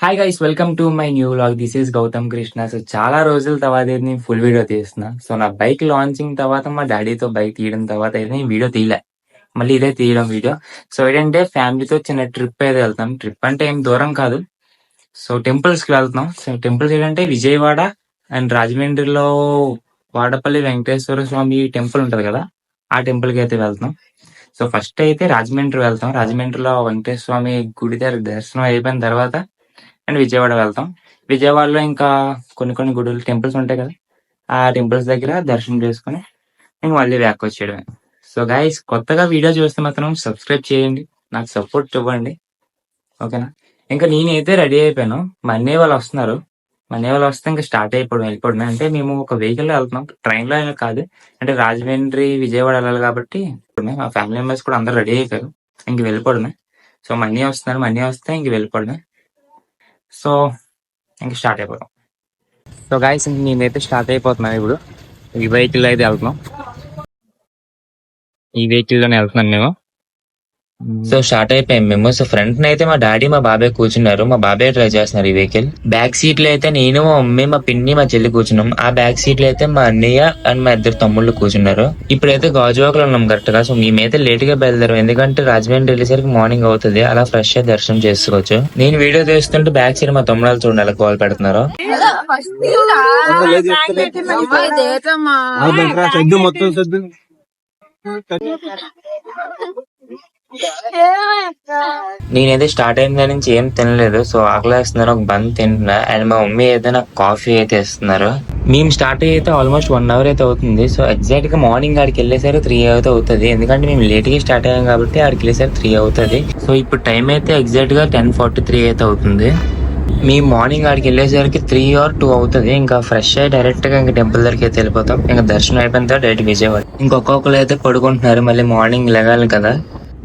Hi guys, welcome to my new vlog. This is Gautam Krishna. So చాలా రోజుల తర్వాత అయితే నేను ఫుల్ వీడియో తీస్తున్నా. సో నా బైక్ లాంచింగ్ తర్వాత మా డాడీతో బైక్ తీయడం తర్వాత అయితే నేను వీడియో తీయలే, మళ్ళీ ఇదే తీయడం వీడియో. సో ఏంటంటే ఫ్యామిలీతో చిన్న ట్రిప్ అయితే వెళ్తాం. ట్రిప్ అంటే ఏం దూరం కాదు, సో టెంపుల్స్ కి వెళ్తున్నాం. సో టెంపుల్స్ ఏంటంటే విజయవాడ అండ్ రాజమండ్రిలో వాడపల్లి వెంకటేశ్వర స్వామి టెంపుల్ ఉంటది కదా, ఆ టెంపుల్ కి అయితే వెళ్తున్నాం. సో ఫస్ట్ అయితే రాజమండ్రి వెళ్తాం. రాజమండ్రిలో వెంకటేశ్వర స్వామి గుడి దగ్గర దర్శనం అయిపోయిన తర్వాత అండ్ విజయవాడ వెళ్తాం. విజయవాడలో ఇంకా కొన్ని కొన్ని గుడులు టెంపుల్స్ ఉంటాయి కదా, ఆ టెంపుల్స్ దగ్గర దర్శనం చేసుకుని ఇంక మళ్ళీ బ్యాక్ వచ్చేయడమే. సో గైస్, కొత్తగా వీడియో చూస్తే మాత్రం సబ్స్క్రైబ్ చేయండి, నాకు సపోర్ట్ ఇవ్వండి, ఓకేనా. ఇంకా నేనైతే రెడీ అయిపోయాను. మా అన్నయ్య వాళ్ళు వస్తున్నారు. మా అన్నయ్య వాళ్ళు వస్తే ఇంకా స్టార్ట్ వెళ్ళిపోవడమే. అంటే మేము ఒక వెహికల్ లో వెళ్తున్నాం, ట్రైన్ లో కాదు. అంటే రాజమండ్రి విజయవాడ వెళ్ళాలి కాబట్టి మా ఫ్యామిలీ మెంబర్స్ కూడా అందరు రెడీ అయిపోయారు, ఇంక వెళ్ళిపోవడమే. సో మా అన్నయ్య వస్తున్నారు, మా అన్నయ్య వస్తే ఇంక వెళ్ళిపోవడమే. సో ఇంక స్టార్ట్ అయిపోతాం. సో గాయస్, ఇంక నేనైతే స్టార్ట్ అయిపోతున్నాను. ఇప్పుడు ఈ వెహికల్ అయితే వెళ్తున్నాం, ఈ వెహికల్ లోనే వెళ్తున్నాను నేను. సో స్టార్ట్ అయిపోయాం మేము. సో ఫ్రంట్ అయితే మా డాడీ మా బాబాయ్ కూర్చున్నారు. మా బాబాయ్ డ్రైవ్ చేస్తున్నారు ఈ వెహికల్. బ్యాక్ సీట్ లో అయితే నేను, మా మమ్మీ, మా పిన్ని, మా చెల్లి కూర్చున్నాం. ఆ బ్యాక్ సీట్ లో అయితే మా అన్నయ్య అండ్ మా ఇద్దరు తమ్ముళ్ళు కూర్చున్నారు. ఇప్పుడైతే గాజువాకలో ఉన్నాం కరెక్ట్ గా. సో మేమైతే లేట్ గా బయలుదేరాం, ఎందుకంటే రాజమండ్రి వెళ్ళేసరికి మార్నింగ్ అవుతుంది. అలా ఫ్రెష్ గా దర్శనం చేసుకోవచ్చు. నేను వీడియో తీస్తుంటే బ్యాక్ సీట్ మా తమ్ముళ్ళు చూడండి కాల్ పెడుతున్నారు. నేనైతే స్టార్ట్ అయిన దాని నుంచి ఏం తినలేదు. సో ఆకలేస్తున్నారు, ఒక బంద్ తింటున్నా. అండ్ మా మమ్మీ అయితే నాకు కాఫీ అయితే ఇస్తున్నారు. మేము స్టార్ట్ అయితే ఆల్మోస్ట్ 1 hour అయితే అవుతుంది. సో ఎగ్జాక్ట్ గా మార్నింగ్ ఆడికి వెళ్ళేసరికి 3 అయితే అవుతుంది, ఎందుకంటే మేము లేట్ గా స్టార్ట్ అయ్యాం కాబట్టి ఆడికి వెళ్ళేసరికి 3 అవుతుంది. సో ఇప్పుడు టైం అయితే ఎగ్జాక్ట్ గా 10:43 అయితే అవుతుంది. మీ మార్నింగ్ ఆడికి వెళ్ళేసరికి 3 or 2 అవుతుంది. ఇంకా ఫ్రెష్ అయ్యి డైరెక్ట్ గా ఇంకా టెంపుల్ దగ్గరికి అయితే వెళ్ళిపోతాం. ఇంకా దర్శనం అయిపోయిన తర్వాత డైరెక్ట్ విజయవాడ. ఇంకొకరు అయితే పడుకుంటున్నారు, మళ్ళీ మార్నింగ్ లెగాలి కదా.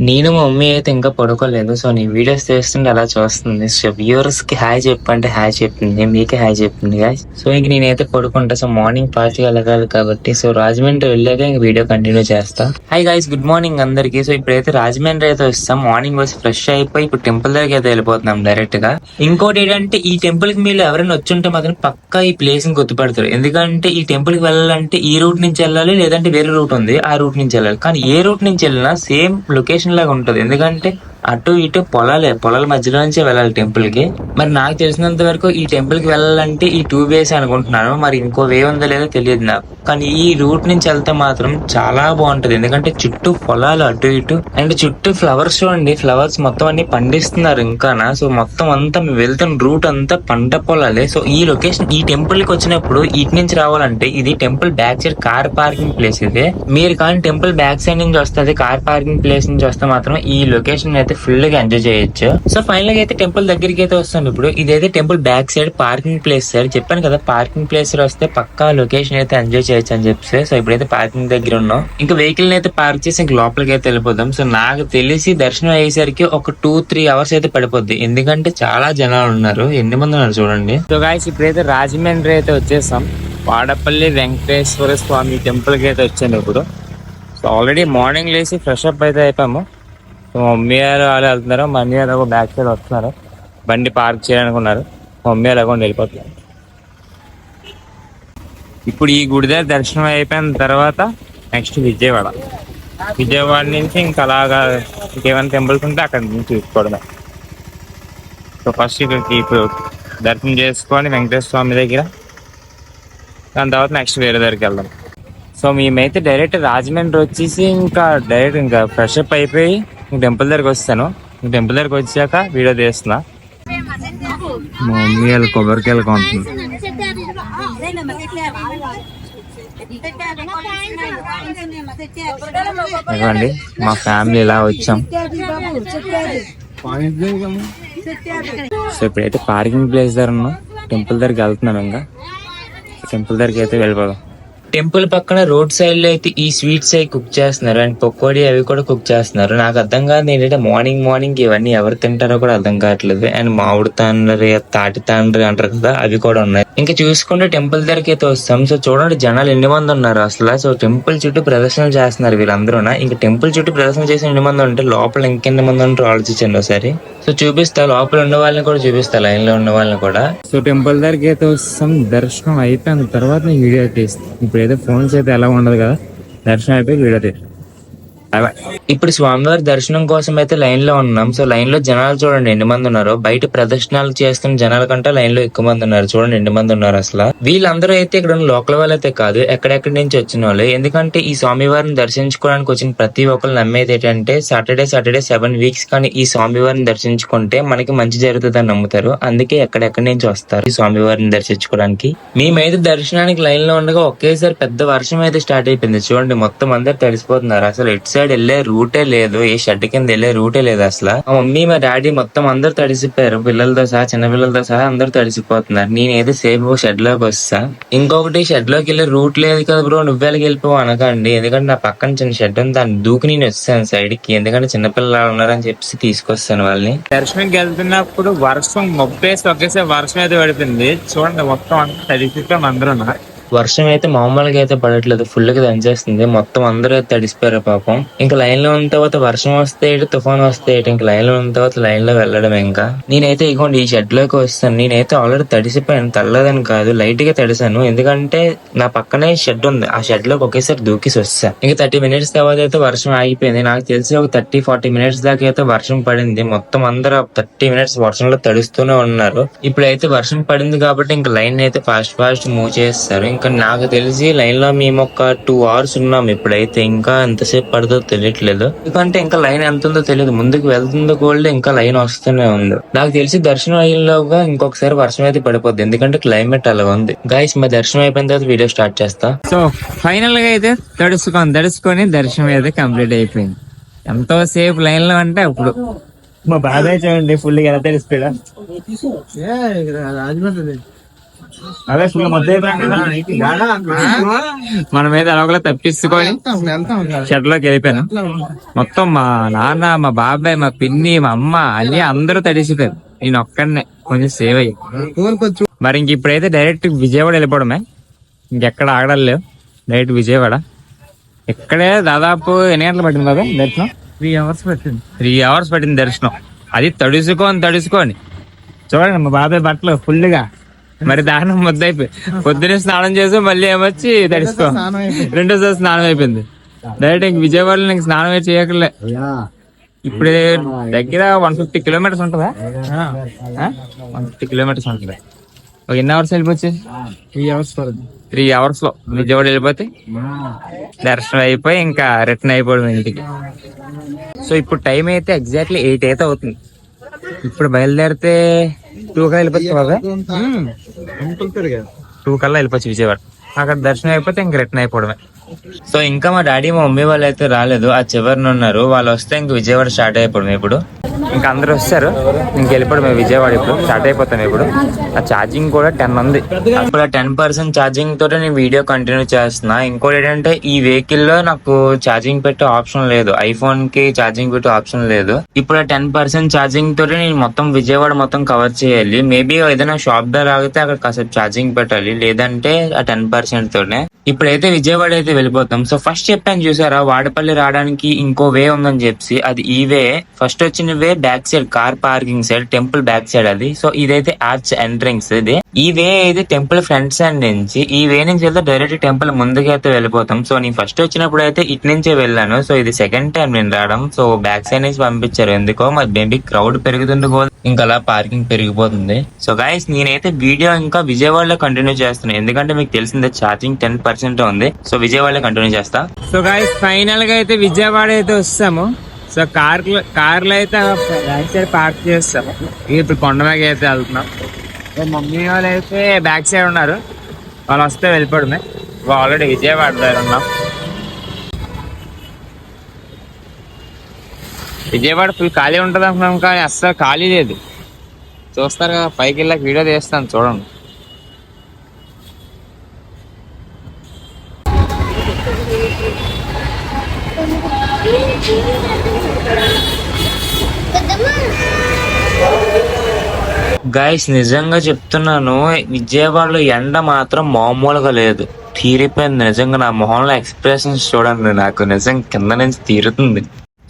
నేను మా మమ్మీ అయితే ఇంకా పడుకోలేదు. సో నేను వీడియోస్ చేస్తుంటే అలా చూస్తుంది. సో వ్యూవర్స్ కి హాయ్ చెప్పంటే హాయ్ చెప్తుంది, మీకే హాయ్ చెప్తుంది గాయ్స్. సో ఇంక నేనైతే పడుకుంటా. సో మార్నింగ్ ఫాస్ట్ గా వెళ్ళగాలి కాబట్టి సో రాజమండ్రి వెళ్ళాక ఇంక వీడియో కంటిన్యూ చేస్తా. హాయ్ గాయ్స్, గుడ్ మార్నింగ్ అందరికి. సో ఇప్పుడైతే రాజమండ్రి అయితే వస్తాం. మార్నింగ్ వచ్చి ఫ్రెష్ అయిపోయి ఇప్పుడు టెంపుల్ దగ్గరికి అయితే వెళ్ళిపోతున్నాం డైరెక్ట్ గా. ఇంకోటి ఏంటంటే ఈ టెంపుల్ కి మీరు ఎవరైనా వచ్చుంటే మాత్రం పక్కా ఈ ప్లేస్ ని గుర్తుపెడతారు, ఎందుకంటే ఈ టెంపుల్ కి వెళ్ళాలంటే ఈ రూట్ నుంచి వెళ్ళాలి, లేదంటే వేరే రూట్ ఉంది ఆ రూట్ నుంచి వెళ్ళాలి. కానీ ఏ రూట్ నుంచి వెళ్ళినా సేమ్ లొకేషన్ లాగా ఉంటది, ఎందుకంటే అటు ఇటు పొలాల మధ్యలో నుంచే వెళ్ళాలి టెంపుల్ కి. మరి నాకు తెలిసినంత వరకు ఈ టెంపుల్ కి వెళ్ళాలంటే ఈ 2 ways అనుకుంటున్నాను, మరి ఇంకో వే ఉందో లేదో తెలియదు నాకు. కానీ ఈ రూట్ నుంచి వెళ్తే మాత్రం చాలా బాగుంటది, ఎందుకంటే చుట్టూ పొలాలు అటు ఇటు అండ్ చుట్టూ ఫ్లవర్స్ చూడండి, ఫ్లవర్స్ మొత్తం అన్ని పండిస్తున్నారు ఇంకానా. సో మొత్తం అంతా మేము వెళ్తున్న రూట్ అంతా పంట పొలాలే. సో ఈ లొకేషన్ ఈ టెంపుల్ కి వచ్చినప్పుడు ఇటు నుంచి రావాలంటే ఇది temple back side car parking place ఇది. మీరు కానీ టెంపుల్ బ్యాక్ సైడ్ నుంచి వస్తుంది, కార్ పార్కింగ్ ప్లేస్ నుంచి వస్తే మాత్రం ఈ లొకేషన్ అయితే ఫుల్ గా ఎంజాయ్ చేయొచ్చు. సో ఫైనల్ గా అయితే టెంపుల్ దగ్గరికి అయితే వస్తాం. ఇప్పుడు ఇదైతే temple back side parking place sir, చెప్పాను కదా పార్కింగ్ ప్లేస్ వస్తే పక్కా లొకేషన్ అయితే ఎంజాయ్ చేయొచ్చు అని చెప్పి. సో ఇప్పుడైతే పార్కింగ్ దగ్గర ఉన్నాం. ఇంకా వెహికల్ అయితే పార్క్ చేసి ఇంక లోపలికి అయితే వెళ్ళిపోదాం. సో నాకు తెలిసి దర్శనం అయ్యేసరికి ఒక 2-3 hours అయితే పడిపోద్ది, ఎందుకంటే చాలా జనాలు ఉన్నారు. ఎన్ని మంది ఉన్నారు చూడండి. సో గాయ్స్, ఇప్పుడైతే రాజమండ్రి అయితే వచ్చేసాం. వాడపల్లి వెంకటేశ్వర స్వామి టెంపుల్ కి అయితే వచ్చాను ఇప్పుడు. సో ఆల్రెడీ మార్నింగ్ లేసి ఫ్రెష్ అప్ అయితే అయిపోయాము. సో మా మమ్మీ గారు వాళ్ళు వెళ్తున్నారు, మా అన్నయ్య గారు బ్యాక్ సైడ్ వస్తున్నారు, బండి పార్క్ చేయాలనుకున్నారు. మా మమ్మీ అలాగొండి వెళ్ళిపోతున్నారు. ఇప్పుడు ఈ గుడి దగ్గర దర్శనం అయిపోయిన తర్వాత నెక్స్ట్ విజయవాడ నుంచి ఇంకా అలాగా ఇంకేమైనా టెంపుల్స్ ఉంటే అక్కడ నుంచి చూసుకోవడమే. సో ఫస్ట్ ఇక్కడికి ఇప్పుడు దర్శనం చేసుకొని వెంకటేశ్వర స్వామి దగ్గర, దాని తర్వాత నెక్స్ట్ వేరే దగ్గరికి వెళ్దాం. సో మేమైతే డైరెక్ట్ రాజమండ్రి వచ్చేసి ఇంకా డైరెక్ట్ ఇంకా ఫ్రెష్ అప్ అయిపోయి టెంపుల్ దగ్గరికి వస్తాను. టెంపుల్ దగ్గరికి వచ్చాక వీడియో తీస్తున్నా. మా మమ్మీ వాళ్ళు కొబ్బరికాయలు కొంటున్నారు. ఇవ్వండి మా ఫ్యామిలీ ఇలా వచ్చాం. సో ఇప్పుడైతే పార్కింగ్ ప్లేస్ దగ్గర ఉన్నాం, టెంపుల్ దగ్గరికి వెళ్తున్నాం. ఇంకా టెంపుల్ దగ్గరికి అయితే వెళ్ళిపోదాం. టెంపుల్ పక్కన రోడ్ సైడ్ లో అయితే ఈ స్వీట్స్ అవి కుక్ చేస్తున్నారు అండ్ పకోడీ అవి కూడా కుక్ చేస్తున్నారు. నాకు అర్థం కాదు ఏంటంటే మార్నింగ్ ఇవన్నీ ఎవరు తింటారో కూడా అర్థం కావట్లేదు. అండ్ మామిడి తాండ్రి తాటి తాండ్రి అంటారు కదా, అవి కూడా ఉన్నాయి. ఇంకా చూసుకుంటే టెంపుల్ దగ్గరికి అయితే వస్తాం. సో చూడండి జనాలు ఎన్ని మంది ఉన్నారు అసలు. సో టెంపుల్ చుట్టూ ప్రదర్శనలు చేస్తున్నారు వీళ్ళందరూ. ఇంకా టెంపుల్ చుట్టూ ప్రదర్శన చేసిన ఎన్ని మంది ఉంటే లోపల ఇంకెన్ని మంది ఉంటారో ఆలోచించండి ఒకసారి. సో చూపిస్తా, లోపల ఉన్న వాళ్ళని కూడా చూపిస్తా, లైన్ లో ఉన్న వాళ్ళని కూడా. సో టెంపుల్ దగ్గరికి అయితే వస్తాం. దర్శనం అయిపోయిన తర్వాత నేను వీడియో తీస్తాను. ఇప్పుడైతే ఫోన్స్ అయితే ఎలా ఉండదు కదా, దర్శనం అయిపోయి వీడియో తీస్తాను. ఇప్పుడు స్వామివారి దర్శనం కోసం అయితే లైన్ లో ఉన్నాం. సో లైన్ లో జనాలు చూడండి ఎన్ని మంది ఉన్నారు. బయట ప్రదర్శనలు చేస్తున్న జనాల కంటే లైన్ లో ఎక్కువ మంది ఉన్నారు. చూడండి ఎన్ని మంది ఉన్నారు అసలు. వీళ్ళందరూ అయితే ఇక్కడ ఉన్న లోకల్ వాళ్ళైతే కాదు, ఎక్కడెక్కడి నుంచి వచ్చిన వాళ్ళు. ఎందుకంటే ఈ స్వామివారిని దర్శించుకోవడానికి వచ్చిన ప్రతి ఒక్కరు నమ్మేది ఏంటంటే సాటర్డే 7 వీక్స్ కానీ ఈ స్వామివారిని దర్శించుకుంటే మనకి మంచి జరుగుతుందని నమ్ముతారు. అందుకే ఎక్కడెక్కడి నుంచి వస్తారు ఈ స్వామివారిని దర్శించుకోవడానికి. మేమైతే దర్శనానికి లైన్ లో ఉండగా ఒకేసారి పెద్ద వర్షం అయితే స్టార్ట్ అయిపోయింది. చూడండి మొత్తం అందరు తడిసిపోతున్నారు. అసలు ఇటు సైడ్ వెళ్ళే రూటే లేదు, ఏ షెడ్ కింద వెళ్ళే రూటే లేదు అసలు. మా మమ్మీ మా డాడీ మొత్తం అందరు తడిసిపోయారు, పిల్లలతో సహా చిన్న పిల్లలతో సహా అందరు తడిసిపోతున్నారు. నేనైతే సేఫ్ షెడ్ లోకి వస్తా. ఇంకొకటి షెడ్ లోకి వెళ్ళే రూట్ లేదు కదా బ్రో, నువ్వేళ్ళకి వెళ్ళిపోవు అనకండి. ఎందుకంటే నా పక్కన చిన్న షెడ్ ఉంది, దాన్ని దూకి నేను వచ్చాను సైడ్ కి. ఎందుకంటే చిన్నపిల్లలు ఉన్నారని చెప్పి తీసుకొస్తాను వాళ్ళని. దర్శనంకి వెళ్తున్నప్పుడు వర్షం మొబ్బేసి ఒకేసారి వర్షం అయితే పడుతుంది. చూడండి మొత్తం అంతా తడిసిపోయాం అందరూ. వర్షం అయితే మామూలుగా అయితే పడట్లేదు, ఫుల్ గా దంచేస్తుంది. మొత్తం అందరూ తడిసిపోయారు పాపం. ఇంకా లైన్ లో ఉన్న తర్వాత వర్షం వస్తే తుఫాన్ వస్తే ఇంకా లైన్ లో ఉన్న తర్వాత లైన్ లో వెళ్ళడం. ఇంకా నేనైతే ఇగోండి ఈ షెడ్ లోకి వస్తాను. నేనైతే ఆల్రెడీ తడిసిపోయాను, తల్లదని కాదు లైట్ గా తడిసాను. ఎందుకంటే నా పక్కనే షెడ్ ఉంది, ఆ షెడ్ లోకి ఒకేసారి దూకిసి వస్తా. ఇంకా 30 మినిట్స్ తర్వాత అయితే వర్షం ఆగిపోయింది. నాకు తెలిసి ఒక 30-40 మినిట్స్ దాకా అయితే వర్షం పడింది. మొత్తం అందరూ 30 మినిట్స్ వర్షంలో తడుస్తూనే ఉన్నారు. ఇప్పుడైతే వర్షం పడింది కాబట్టి ఇంకా లైన్ అయితే ఫాస్ట్ మూవ్ చేస్తారు. ఇంకా నాకు తెలిసి లైన్ లో మేము ఒక 2 hours ఉన్నాం ఇప్పుడైతే. ఇంకా ఎంతసేపు పడుతుందో తెలియట్లేదు, ఎందుకంటే ఇంకా లైన్ ఎంత ఉందో తెలియదు. ముందుకు వెళ్తుందో కూడా ఇంకా లైన్ వస్తూనే ఉంది. నాకు తెలిసి దర్శనం అయ్యేలోగా ఇంకొకసారి వర్షం అయితే పడిపోద్ది, ఎందుకంటే క్లైమేట్ అలా ఉంది. గైస్ మా దర్శనం అయిపోయిన తర్వాత వీడియో స్టార్ట్ చేస్తా. సో ఫైనల్ గా అయితే తడుచుకొని దర్శనం అయితే కంప్లీట్ అయిపోయింది. ఎంతో సేపు లైన్ లో అంటే అప్పుడు మా బాబాయ్ చూడండి ఫుల్ గా ఎలా తెలిసిపోయా. అదే ఫుల్ మన మీద అలా తప్పించుకొని షెడ్ లోకి వెళ్ళిపోయాను. మొత్తం మా నాన్న, మా బాబాయ్, మా పిన్ని, మా అమ్మ అన్ని అందరూ తడిసిపోయారు. నేను ఒక్కడనే కొంచెం సేవ్ అయ్యి. మరి ఇంక ఇప్పుడైతే డైరెక్ట్ విజయవాడ వెళ్ళిపోవడమే, ఇంకెక్కడ ఆగడాలు. డైరెక్ట్ విజయవాడ. ఇక్కడే దాదాపు ఎన్ని గంటలు పట్టింది బాబాయ్ దర్శనం? 3 hours పట్టింది దర్శనం. అది తడుచుకొని చూడండి మా బాబాయ్ బట్టలు ఫుల్ గా మరి దారుణం ముద్దయిపోయి. పొద్దునే స్నానం చేసి మళ్ళీ ఏమొచ్చి తడిసుకో, రెండోసారి స్నానం అయిపోయింది. డైరెక్ట్ ఇంక విజయవాడలో ఇంక స్నానం చేయకలే. ఇప్పుడు దగ్గర 150 కిలోమీటర్స్ ఉంటుందా? 150 కిలోమీటర్స్ ఉంటుంది. ఒక ఎన్ని అవర్స్ వెళ్ళిపోవచ్చు? 3 hours లో విజయవాడ వెళ్ళిపోతే దర్శనం అయిపోయి ఇంకా రిటర్న్ అయిపోవడం ఇంటికి. సో ఇప్పుడు టైం అయితే ఎగ్జాక్ట్లీ 8 అయితే అవుతుంది. ఇప్పుడు బయలుదేరితే 2 కల్లా వెళ్ళిపోతుంది. 2 కల్లా వెళ్ళిపోవచ్చు విజయవాడ. అక్కడ దర్శనం అయిపోతే ఇంక రిటర్న్ అయిపోవడమే. సో ఇంకా మా డాడీ మా మమ్మీ వాళ్ళు అయితే రాలేదు, ఆ చివరిని ఉన్నారు. వాళ్ళు వస్తే ఇంక విజయవాడ స్టార్ట్ అయిపోవడం. ఇప్పుడు ఇంకా అందరూ వస్తారు, ఇంకెళ్ళిపోవడం విజయవాడ. ఇప్పుడు స్టార్ట్ అయిపోతాం. ఇప్పుడు ఆ ఛార్జింగ్ కూడా 10 ఉంది. ఇప్పుడు 10% ఛార్జింగ్ తోటి నేను వీడియో కంటిన్యూ చేస్తున్నా. ఇంకోటి ఏంటంటే ఈ వెహికల్ లో నాకు ఛార్జింగ్ పెట్టే ఆప్షన్ లేదు, ఐఫోన్ కి ఛార్జింగ్ పెట్టే ఆప్షన్ లేదు. ఇప్పుడు 10% ఛార్జింగ్ తోటి నేను మొత్తం విజయవాడ మొత్తం కవర్ చేయాలి. మేబీ ఏదైనా షాప్ దగ్గర ఆగితే అక్కడ కాసేపు ఛార్జింగ్ పెట్టాలి, లేదంటే ఆ 10% తోనే. ఇప్పుడైతే విజయవాడ అయితే వెళ్ళిపోతాం. సో ఫస్ట్ చెప్పాను చూసారా, వాడపల్లి రావడానికి ఇంకో వే ఉందని చెప్పి, అది ఈ వే. ఫస్ట్ వచ్చిన way back side car parking side, temple back side అది. సో ఇదైతే ఆర్చ్ ఎంట్రన్స్. ఇది ఈ వే అయితే టెంపుల్ ఫ్రంట్ సైడ్ నుంచి, ఈ వే నుంచి వెళ్తే డైరెక్ట్ టెంపుల్ ముందుకు అయితే వెళ్ళిపోతాం. సో నేను ఫస్ట్ వచ్చినప్పుడు అయితే ఇటు నుంచే వెళ్ళాను. సో ఇది సెకండ్ టైం నేను రావడం. సో బ్యాక్ సైడ్ నుంచి పంపించారు, ఎందుకో మరి మేబీ క్రౌడ్ పెరుగుతుంది ఇంకా అలా పార్కింగ్ పెరిగిపోతుంది. సో గైస్ నేనైతే వీడియో ఇంకా విజయవాడలో కంటిన్యూ చేస్తున్నాను, ఎందుకంటే మీకు తెలిసిందే ఛార్జింగ్ 10% ఉంది. సో విజయవాడలో కంటిన్యూ చేస్తా. సో గైస్ ఫైనల్ గా అయితే విజయవాడ అయితే వస్తాము. సో కార్లో అయితే బ్యాక్ సైడ్ పార్క్ చేస్తాము. ఇప్పుడు కొండమీద అయితే వెళ్తున్నాం. సో మమ్మీ వాళ్ళు అయితే బ్యాక్ సైడ్ ఉన్నారు, వాళ్ళు వస్తే వెళ్ళిపోవడమే. ఆల్రెడీ విజయవాడ దగ్గర ఉన్నాం. విజయవాడ ఫుల్ ఖాళీ ఉంటుంది అనుకున్నాం, కానీ అస్సలు ఖాళీ లేదు. చూస్తారు కదా, పైకి వెళ్ళాక వీడియో తీస్తాను చూడండి. గైస్ నిజంగా చెప్తున్నాను, విజయవాడలో ఎండ మాత్రం మామూలుగా లేదు, తీరిపోయింది. నిజంగా నా మొహంలో ఎక్స్ప్రెషన్స్ చూడండి, నాకు నిజం కింద నుంచి తీరుతుంది.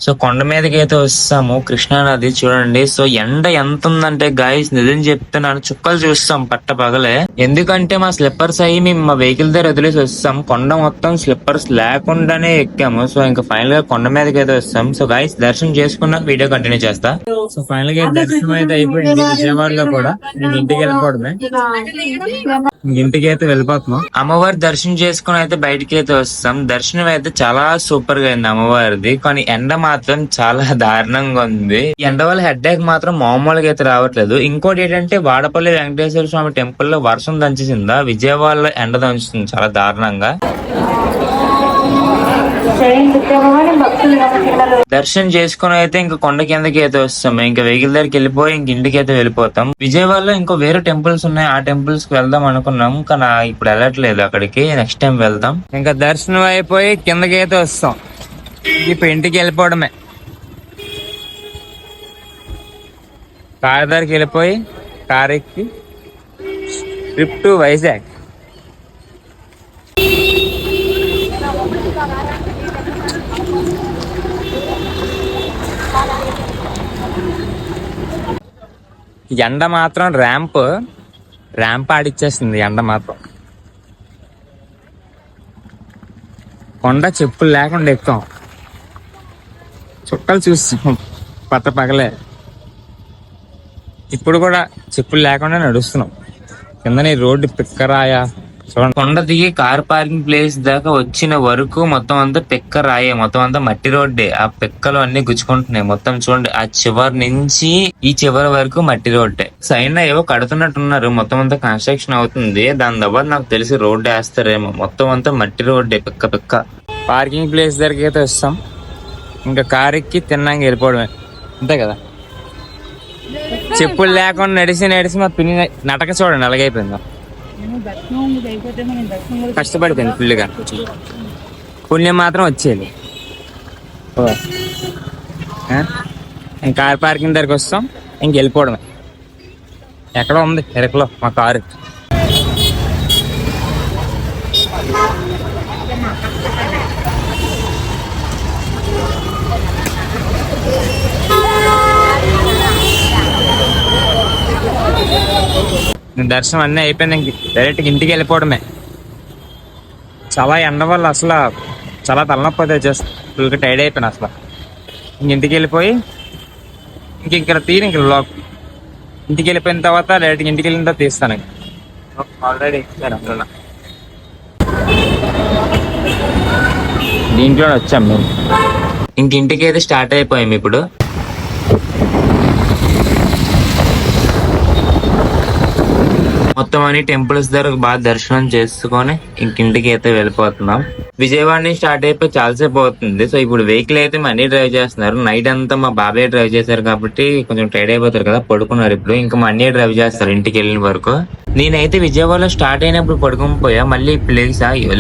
సో కొండ మీదకి అయితే వస్తాము, కృష్ణా నది చూడండి. సో ఎండ ఎంత ఉందంటే గాయస్, నిజం చెప్తున్నాను, చుక్కలు చూస్తాం పట్ట పగలే. ఎందుకంటే మా స్లిప్పర్స్ అయ్యి మేము మా వెహికల్ దగ్గర వదిలేసి వస్తాం. కొండ మొత్తం స్లిప్పర్స్ లేకుండానే ఎక్కాము. సో ఇంకా ఫైనల్ గా కొండ మీదకి అయితే వస్తాం. సో గాయస్ దర్శనం చేసుకున్నాక వీడియో కంటిన్యూ చేస్తా. సో ఫైనల్ గా దర్శనం అయితే అయిపోయింది విజయవాడలో కూడా. నేను ఇంటికి వెళ్ళిపోవడమే, ఇంటికి అయితే వెళ్ళిపోతున్నాం. అమ్మవారి దర్శనం చేసుకుని అయితే బయటికి అయితే వస్తాం. దర్శనం అయితే చాలా సూపర్ గా అయింది అమ్మవారిది, కానీ ఎండ మాత్రం చాలా దారుణంగా ఉంది. ఎండ వల్ల హెడ్ ఏక్ మాత్రం మామూలుగా అయితే రావట్లేదు. ఇంకోటి ఏంటంటే వాడపల్లి వెంకటేశ్వర స్వామి టెంపుల్ లో వర్షం దంచేసిందా, విజయవాడలో ఎండ దంచుతుంది చాలా దారుణంగా. దర్శనం చేసుకుని అయితే ఇంకా కొండ కిందకి అయితే వస్తాం. ఇంకా వెహికల్ దగ్గరికి వెళ్ళిపోయి ఇంక ఇంటికి అయితే వెళ్ళిపోతాం. విజయవాడలో ఇంకో వేరే టెంపుల్స్ ఉన్నాయి, ఆ టెంపుల్స్ కి వెళ్దాం అనుకున్నాం, కానీ ఇప్పుడు వెళ్ళట్లేదు అక్కడికి, నెక్స్ట్ టైం వెళ్దాం. ఇంకా దర్శనం అయిపోయి కిందకి అయితే వస్తాం, ఇప్పుడు ఇంటికి వెళ్ళిపోవడమే. కార్ దగ్గరికి వెళ్ళిపోయి కార్ ఎక్కి ట్రిప్ టు వైజాగ్. ఎండ మాత్రం ర్యాంప్ ఆడిచ్చేస్తుంది ఎండ మాత్రం. కొండ చెప్పులు లేకుండా ఎక్కుతాం, చుక్కలు చూస్తాం పట్ట పగలే. ఇప్పుడు కూడా చెప్పులు లేకుండా నడుస్తున్నాం. కింద రోడ్డు పిక్కరాయా చూడండి. కొండ దిగి కార్ పార్కింగ్ ప్లేస్ దాకా వచ్చిన వరకు మొత్తం అంతా పిక్క రాయే, మొత్తం అంతా మట్టి రోడ్డే. ఆ పిక్కలు అన్ని గుచ్చుకుంటున్నాయి మొత్తం చూడండి. ఆ చివరి నుంచి ఈ చివరి వరకు మట్టి రోడ్డే. సైడ్ ఏవో కడుతున్నట్టున్నారు, మొత్తం అంతా కన్స్ట్రక్షన్ అవుతుంది. దాని తర్వాత నాకు తెలిసి రోడ్డు వేస్తారేమో. మొత్తం అంతా మట్టి రోడ్డే, పిక్క పిక్క. పార్కింగ్ ప్లేస్ దగ్గరికి అయితే వస్తాం, ఇంకా కార్ ఎక్కి తిన్నాక వెళ్ళిపోవడమే, అంతే కదా. చెప్పులు లేకుండా నడిచి మా పిన్ని నటక చూడండి అలాగైపోయిందా. కష్టపడిపోయింది ఫుల్గా, పుణ్యం మాత్రం వచ్చేది. కార్ పార్కింగ్ దగ్గరికి వస్తాం, ఇంక వెళ్ళిపోవడమే. ఎక్కడ ఉంది ఎరకలో మా కారు. దర్శనం అన్నీ అయిపోయింది, ఇంక డైరెక్ట్గా ఇంటికి వెళ్ళిపోవడమే. చాలా ఎండ వల్ల అసలు చాలా తలనొప్పి అయితే జస్ట్ ఫుల్గా టైర్డ్ అయిపోయినా అసలు. ఇంటికి వెళ్ళిపోయి ఇక్కడ ఇంక ఇంటికి వెళ్ళిపోయిన తర్వాత డైరెక్ట్గా ఇంటికి వెళ్ళిన తర్వాత తీస్తాను. ఆల్రెడీ ఇస్తాను అందులో దీంట్లో వచ్చాం మేము. ఇంటికి అయితే స్టార్ట్ అయిపోయాం ఇప్పుడు. మొత్తం అన్ని టెంపుల్స్ దగ్గర బాగా దర్శనం చేసుకొని ఇంటికి అయితే వెళ్ళిపోతున్నాం. విజయవాడ నుంచి స్టార్ట్ అయిపోయి చాలాసేపు అవుతుంది. సో ఇప్పుడు వెహికల్ అయితే మనీ డ్రైవ్ చేస్తున్నారు. నైట్ అంతా మా బాబాయ్ డ్రైవ్ చేశారు కాబట్టి కొంచెం టైర్డ్ అయిపోతారు కదా, పడుకున్నారు. ఇప్పుడు ఇంకా మనీ డ్రైవ్ చేస్తారు ఇంటికి వెళ్ళిన వరకు. నేనైతే విజయవాడలో స్టార్ట్ అయినప్పుడు పడుకుని పోయా, మళ్ళీ ఇప్పుడు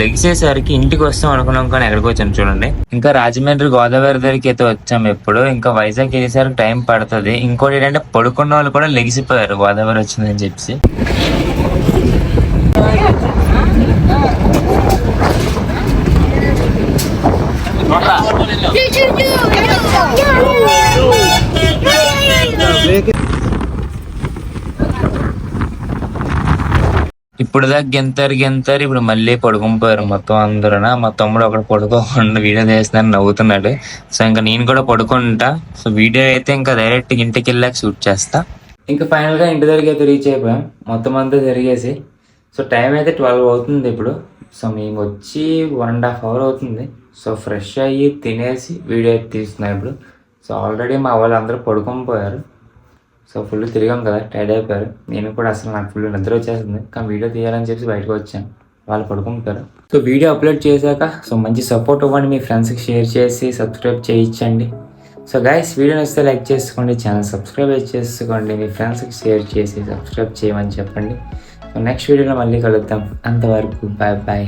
లెగిసేసరికి ఇంటికి వస్తాం అనుకున్నాం, కానీ ఎక్కడికి వచ్చాను చూడండి. ఇంకా రాజమండ్రి గోదావరి దగ్గరికి అయితే వచ్చాం ఎప్పుడు. ఇంకా వైజాగ్ వెళ్ళేసరికి టైం పడుతుంది. ఇంకోటి ఏంటంటే పడుకున్న వాళ్ళు కూడా లెగిసిపోయారు గోదావరి వచ్చిందని చెప్పి. ఇప్పుడు దాకా గెంతారు ఇప్పుడు మళ్ళీ పడుకునిపోయారు మొత్తం అందరూ. మా తమ్ముడు అక్కడ పడుకోకుండా వీడియో చేస్తున్నారు, నవ్వుతున్నాడు. సో ఇంకా నేను కూడా పడుకుంటా. సో వీడియో అయితే ఇంకా డైరెక్ట్ ఇంటికి వెళ్ళాక షూట్ చేస్తా. ఇంకా ఫైనల్ గా ఇంటి దగ్గరికి అయితే రీచ్ అయిపోయాం మొత్తం అంతా తిరిగేసి. సో టైం అయితే 12 అవుతుంది ఇప్పుడు. సో మేము వచ్చి 1.5 hours అవుతుంది. సో ఫ్రెష్ అయ్యి తినేసి వీడియో అయితే తీస్తున్నాం ఇప్పుడు. సో ఆల్రెడీ మా వాళ్ళు అందరూ పడుకొని పోయారు. సో ఫుల్ తిరిగాం కదా, టైర్డ్ అయిపోయారు. నేను కూడా అసలు నాకు ఫుల్ నిద్ర వచ్చేస్తుంది, కానీ వీడియో తీయాలని చెప్పి బయటకు వచ్చాను. వాళ్ళు పడుకుంటారు. సో వీడియో అప్లోడ్ చేశాక సో మంచి సపోర్ట్ ఇవ్వండి, మీ ఫ్రెండ్స్కి షేర్ చేసి సబ్స్క్రైబ్ చేయించండి. సో గైస్ వీడియో నచ్చితే లైక్ చేసుకోండి, ఛానల్ సబ్స్క్రైబ్ చేసుకోండి, మీ ఫ్రెండ్స్కి షేర్ చేసి సబ్స్క్రైబ్ చేయమని చెప్పండి. సో నెక్స్ట్ వీడియోలో మళ్ళీ కలుద్దాం. అంతవరకు బాయ్ బాయ్.